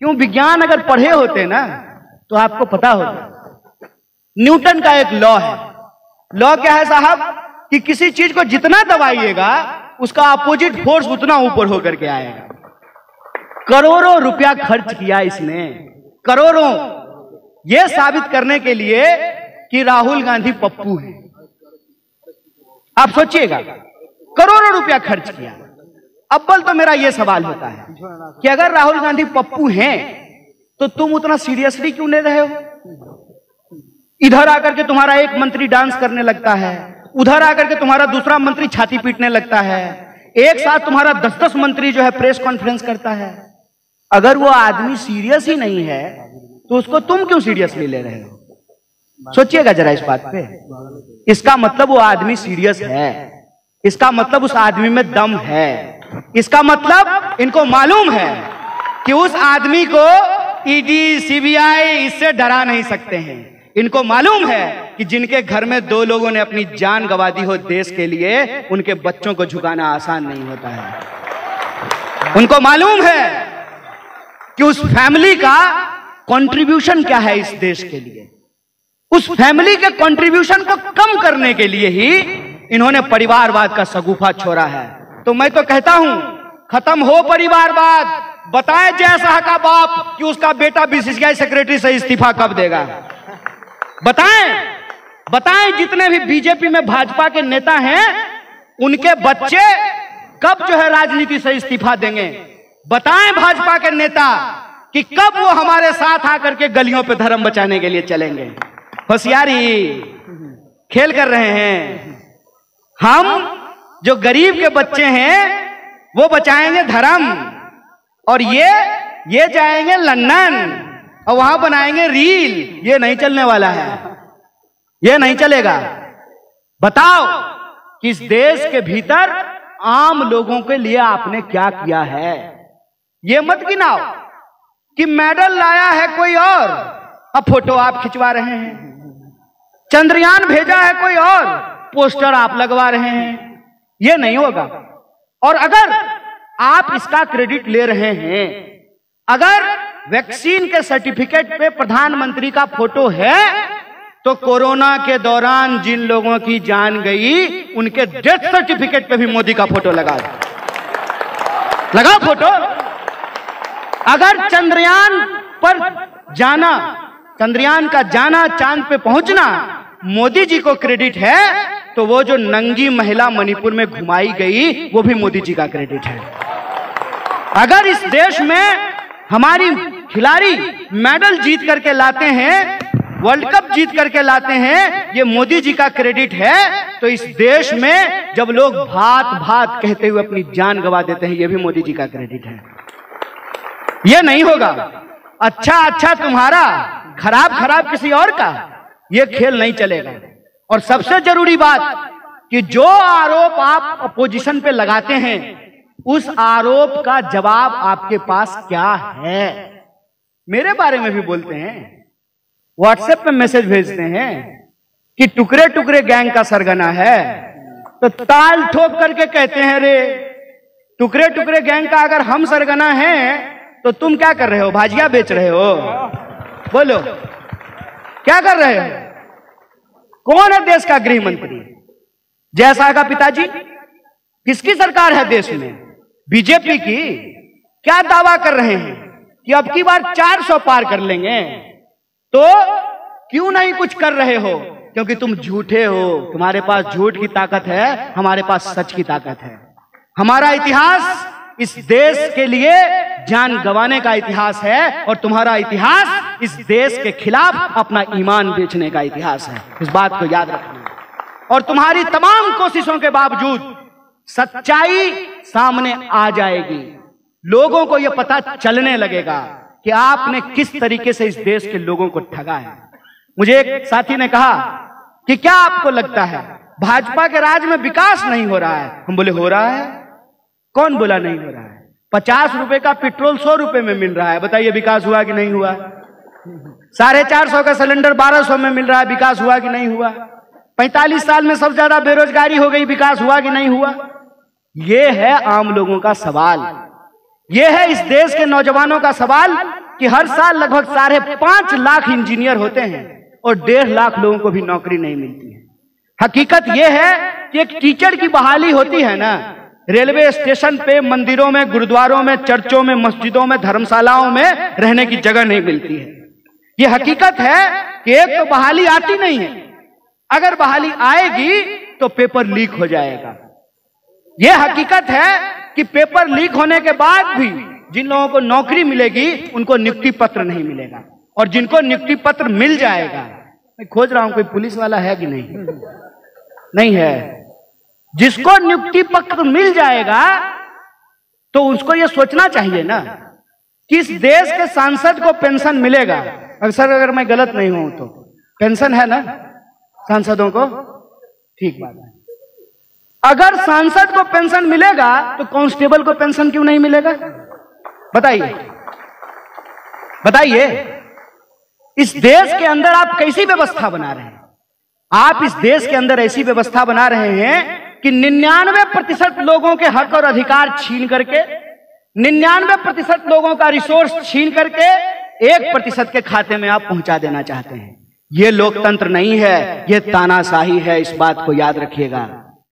क्यों? विज्ञान अगर पढ़े होते ना तो आपको पता होता। न्यूटन का एक लॉ है। लॉ क्या है साहब? कि किसी चीज को जितना दबाइएगा उसका अपोजिट फोर्स उतना ऊपर होकर के आएगा। करोड़ों रुपया खर्च किया इसने, करोड़ों, यह साबित करने के लिए कि राहुल गांधी पप्पू है। आप सोचिएगा, करोड़ों रुपया खर्च किया। अव्वल तो मेरा यह सवाल होता है कि अगर राहुल गांधी पप्पू हैं तो तुम उतना सीरियसली क्यों ले रहे हो? इधर आकर के तुम्हारा एक मंत्री डांस करने लगता है, उधर आकर के तुम्हारा दूसरा मंत्री छाती पीटने लगता है, एक साथ तुम्हारा 10-10 मंत्री जो है प्रेस कॉन्फ्रेंस करता है। अगर वो आदमी सीरियस ही नहीं है तो उसको तुम क्यों सीरियसली ले रहे हो? सोचिएगा जरा इस बात पे। इसका मतलब वो आदमी सीरियस है, इसका मतलब उस आदमी में दम है, इसका मतलब इनको मालूम है कि उस आदमी को ईडी सीबीआई इससे डरा नहीं सकते हैं। इनको मालूम है कि जिनके घर में 2 लोगों ने अपनी जान गंवा दी हो देश के लिए, उनके बच्चों को झुकाना आसान नहीं होता है। उनको मालूम है कि उस फैमिली का कंट्रीब्यूशन क्या है इस देश के लिए। उस फैमिली के कंट्रीब्यूशन को कम करने के लिए ही इन्होंने परिवारवाद का शगुफा छोड़ा है। तो मैं तो कहता हूं, खत्म हो परिवारवाद। बताए जय शाह का बाप कि उसका बेटा बीसीसीआई सेक्रेटरी से इस्तीफा कब देगा। बताएं जितने भी बीजेपी में भाजपा के नेता हैं उनके बच्चे कब जो है राजनीति से इस्तीफा देंगे। बताएं भाजपा के नेता कि कब वो हमारे साथ आकर के गलियों पे धर्म बचाने के लिए चलेंगे। होशियारी खेल कर रहे हैं। हम जो गरीब के बच्चे हैं वो बचाएंगे धर्म, और ये जाएंगे लंदन और वहां बनाएंगे रील। ये नहीं चलने वाला है, ये नहीं चलेगा। बताओ कि इस देश के भीतर आम लोगों के लिए आपने क्या किया है। ये मत गिनाओ कि मेडल लाया है कोई और, अब फोटो आप खिंचवा रहे हैं। चंद्रयान भेजा है कोई और, पोस्टर आप लगवा रहे हैं। ये नहीं होगा। और अगर आप इसका क्रेडिट ले रहे हैं, अगर वैक्सीन के सर्टिफिकेट पे प्रधानमंत्री का फोटो है, तो कोरोना के दौरान जिन लोगों की जान गई उनके डेथ सर्टिफिकेट पे भी मोदी का फोटो लगा फोटो। अगर चंद्रयान पर जाना, चंद्रयान का जाना, चांद पे पहुंचना मोदी जी को क्रेडिट है, तो वो जो नंगी महिला मणिपुर में घुमाई गई वो भी मोदी जी का क्रेडिट है। अगर इस देश में हमारी खिलाड़ी मेडल जीत करके लाते हैं, वर्ल्ड कप जीत करके लाते हैं, ये मोदी जी का क्रेडिट है। तो इस देश में जब लोग भात भात कहते हुए अपनी जान गंवा देते हैं, ये भी मोदी जी का क्रेडिट है। ये नहीं होगा। अच्छा तुम्हारा, खराब किसी और का, ये खेल नहीं चलेगा। और सबसे जरूरी बात कि जो आरोप आप अपोजिशन पे लगाते हैं, उस आरोप का जवाब आपके पास क्या है। मेरे बारे में भी बोलते हैं, व्हाट्सएप पे मैसेज भेजते हैं कि टुकड़े टुकड़े गैंग का सरगना है, तो ताल ठोक करके कहते हैं, रे टुकड़े टुकड़े गैंग का अगर हम सरगना हैं तो तुम क्या कर रहे हो? भाजिया बेच रहे हो? बोलो क्या कर रहे हो? कौन है देश का गृह मंत्री? जय शाह का पिताजी? किसकी सरकार है देश में? बीजेपी की। क्या दावा कर रहे हैं कि अब की बार 400 पार कर लेंगे। तो क्यों नहीं कुछ कर रहे हो? क्योंकि तुम झूठे हो। तुम्हारे पास झूठ की ताकत है, हमारे पास सच की ताकत है। हमारा इतिहास इस देश के लिए जान गंवाने का इतिहास है, और तुम्हारा इतिहास इस देश के खिलाफ अपना ईमान बेचने का इतिहास है। इस बात को याद रखना। और तुम्हारी तमाम कोशिशों के बावजूद सच्चाई सामने आ जाएगी। लोगों को यह पता चलने लगेगा कि आपने किस तरीके से इस देश के लोगों को ठगा है। मुझे एक साथी ने कहा कि क्या आपको लगता है भाजपा के राज में विकास नहीं हो रहा है? हम बोले हो रहा है। कौन बोला नहीं हो रहा है? 50 रुपए का पेट्रोल 100 रुपए में मिल रहा है। बताइए विकास हुआ कि नहीं हुआ? 450 का सिलेंडर 1200 में मिल रहा है। विकास हुआ कि नहीं हुआ? 45 साल में सबसे ज्यादा बेरोजगारी हो गई। विकास हुआ कि नहीं हुआ? यह है आम लोगों का सवाल, यह है इस देश के नौजवानों का सवाल कि हर साल लगभग 5.5 लाख इंजीनियर होते हैं और 1.5 लाख लोगों को भी नौकरी नहीं मिलती है। हकीकत यह है कि एक टीचर की बहाली होती है ना, रेलवे स्टेशन पे, मंदिरों में, गुरुद्वारों में, चर्चों में, मस्जिदों में, धर्मशालाओं में रहने की जगह नहीं मिलती है। यह हकीकत है कि एक तो बहाली आती नहीं है, अगर बहाली आएगी तो पेपर लीक हो जाएगा। यह हकीकत है कि पेपर लीक होने के बाद भी जिन लोगों को नौकरी मिलेगी उनको नियुक्ति पत्र नहीं मिलेगा, और जिनको नियुक्ति पत्र मिल जाएगा, मैं खोज रहा हूं कोई पुलिस वाला है कि नहीं है, जिसको नियुक्ति पत्र मिल जाएगा तो उसको यह सोचना चाहिए ना कि इस देश के सांसद को पेंशन मिलेगा। अक्सर अगर मैं गलत नहीं हूं तो पेंशन है ना सांसदों को, ठीक बात है। अगर सांसद को पेंशन मिलेगा तो कांस्टेबल को पेंशन क्यों नहीं मिलेगा? बताइए बताइए। इस देश के अंदर आप कैसी व्यवस्था बना रहे हैं? आप इस देश के अंदर ऐसी व्यवस्था बना रहे हैं कि 99% लोगों के हक और अधिकार छीन करके, 99% लोगों का रिसोर्स छीन करके 1% के खाते में आप पहुंचा देना चाहते हैं। यह लोकतंत्र नहीं है, यह तानाशाही है, इस बात को याद रखिएगा।